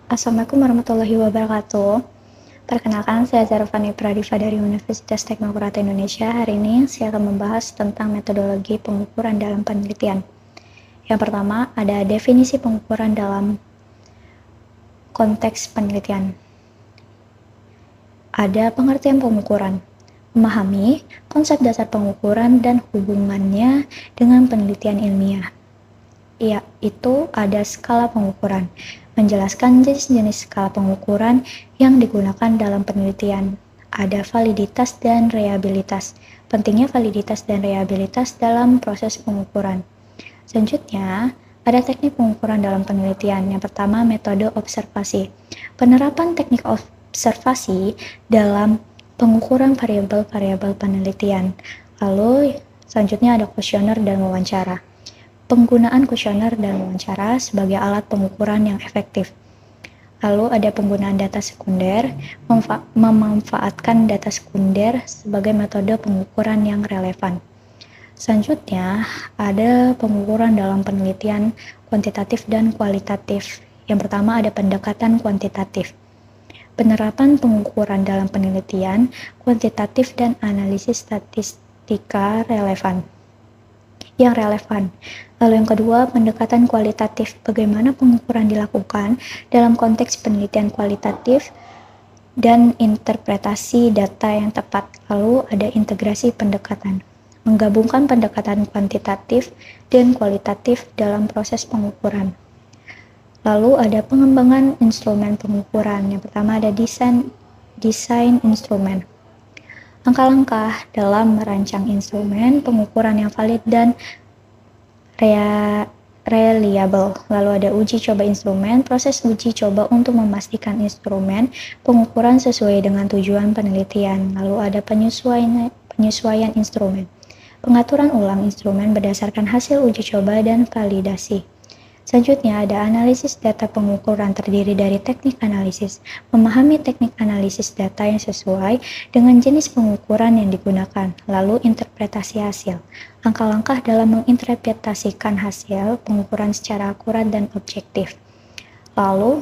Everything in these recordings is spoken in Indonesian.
Assalamualaikum warahmatullahi wabarakatuh. Perkenalkan, saya Zarfani Pradiva dari Universitas Teknokraт Indonesia. Hari ini saya akan membahas tentang metodologi pengukuran dalam penelitian. Yang pertama, ada definisi pengukuran dalam konteks penelitian. Ada pengertian pengukuran, memahami konsep dasar pengukuran dan hubungannya dengan penelitian ilmiah. Yaitu ada skala pengukuran, menjelaskan jenis-jenis skala pengukuran yang digunakan dalam penelitian. Ada validitas dan reliabilitas. Pentingnya validitas dan reliabilitas dalam proses pengukuran. Selanjutnya, ada teknik pengukuran dalam penelitian. Yang pertama, metode observasi. Penerapan teknik observasi dalam pengukuran variabel-variabel penelitian. Lalu, selanjutnya ada kuesioner dan wawancara. Penggunaan kuesioner dan wawancara sebagai alat pengukuran yang efektif. Lalu ada penggunaan data sekunder, memanfaatkan data sekunder sebagai metode pengukuran yang relevan. Selanjutnya, ada pengukuran dalam penelitian kuantitatif dan kualitatif. Yang pertama ada pendekatan kuantitatif. Penerapan pengukuran dalam penelitian kuantitatif dan analisis statistika yang relevan. Lalu yang kedua, pendekatan kualitatif. Bagaimana pengukuran dilakukan dalam konteks penelitian kualitatif dan interpretasi data yang tepat. Lalu ada integrasi pendekatan. Menggabungkan pendekatan kuantitatif dan kualitatif dalam proses pengukuran. Lalu ada pengembangan instrumen pengukuran. Yang pertama ada desain instrumen. Langkah-langkah dalam merancang instrumen pengukuran yang valid dan reliable. Lalu ada uji coba instrumen, proses uji coba untuk memastikan instrumen pengukuran sesuai dengan tujuan penelitian. Lalu ada penyesuaian instrumen, pengaturan ulang instrumen berdasarkan hasil uji coba dan validasi. Selanjutnya ada analisis data pengukuran, terdiri dari teknik analisis, memahami teknik analisis data yang sesuai dengan jenis pengukuran yang digunakan, lalu interpretasi hasil, langkah-langkah dalam menginterpretasikan hasil pengukuran secara akurat dan objektif. Lalu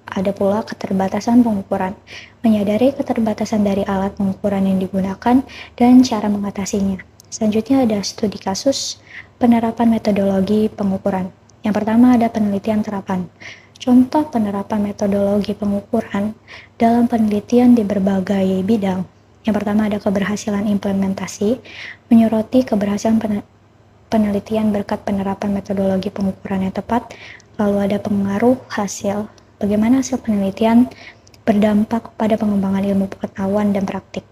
ada pula keterbatasan pengukuran, menyadari keterbatasan dari alat pengukuran yang digunakan dan cara mengatasinya. Selanjutnya ada studi kasus, penerapan metodologi pengukuran. Yang pertama ada penelitian terapan. Contoh penerapan metodologi pengukuran dalam penelitian di berbagai bidang. Yang pertama ada keberhasilan implementasi, menyoroti keberhasilan penelitian berkat penerapan metodologi pengukuran yang tepat. Lalu ada pengaruh hasil, bagaimana hasil penelitian berdampak pada pengembangan ilmu pengetahuan dan praktik.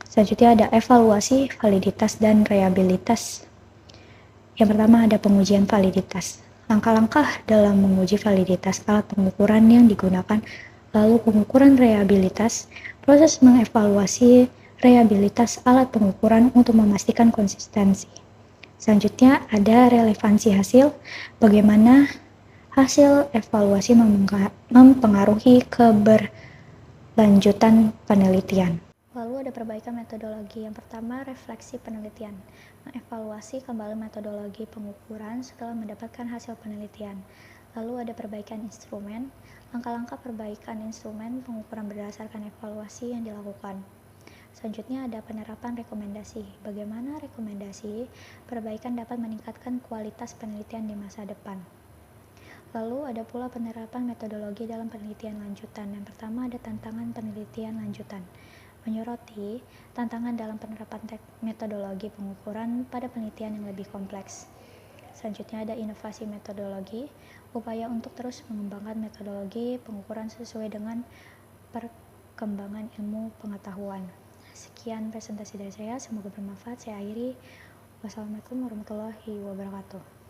Selanjutnya ada evaluasi, validitas, dan reliabilitas. Yang pertama ada pengujian validitas. Langkah-langkah dalam menguji validitas alat pengukuran yang digunakan, lalu pengukuran reliabilitas, proses mengevaluasi reliabilitas alat pengukuran untuk memastikan konsistensi. Selanjutnya ada relevansi hasil, bagaimana hasil evaluasi mempengaruhi keberlanjutan penelitian. Lalu ada perbaikan metodologi. Yang pertama, refleksi penelitian. Mengevaluasi kembali metodologi pengukuran setelah mendapatkan hasil penelitian. Lalu ada perbaikan instrumen. Langkah-langkah perbaikan instrumen pengukuran berdasarkan evaluasi yang dilakukan. Selanjutnya ada penerapan rekomendasi. Bagaimana rekomendasi perbaikan dapat meningkatkan kualitas penelitian di masa depan. Lalu ada pula penerapan metodologi dalam penelitian lanjutan. Yang pertama ada tantangan penelitian lanjutan. Menyoroti tantangan dalam penerapan metodologi pengukuran pada penelitian yang lebih kompleks. Selanjutnya ada inovasi metodologi, upaya untuk terus mengembangkan metodologi pengukuran sesuai dengan perkembangan ilmu pengetahuan. Sekian presentasi dari saya, semoga bermanfaat. Saya akhiri. Wassalamualaikum warahmatullahi wabarakatuh.